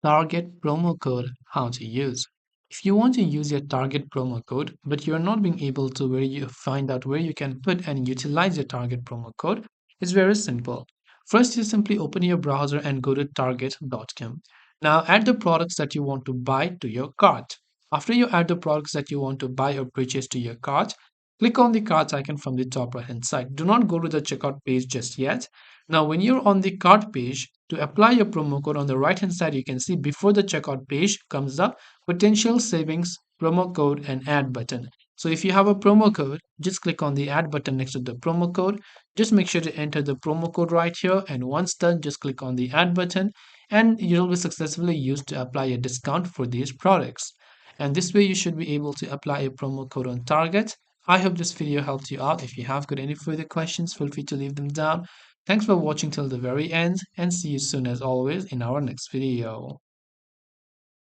Target promo code, how to use. If you want to use your target promo code, but you're not being able to where you find out where you can put and utilize your target promo code, it's very simple. First, you simply open your browser and go to target.com. Now, add the products that you want to buy to your cart. After you add the products that you want to buy or purchase to your cart, click on the cart icon from the top right hand side. Do not go to the checkout page just yet. Now, when you're on the cart page, to apply your promo code on the right hand side, you can see before the checkout page comes the potential savings promo code and add button. So if you have a promo code, just click on the add button next to the promo code. Just make sure to enter the promo code right here. And once done, just click on the add button and you'll be successfully used to apply a discount for these products. And this way you should be able to apply a promo code on Target. I hope this video helped you out. If you have got any further questions, feel free to leave them down. Thanks for watching till the very end and see you soon as always in our next video.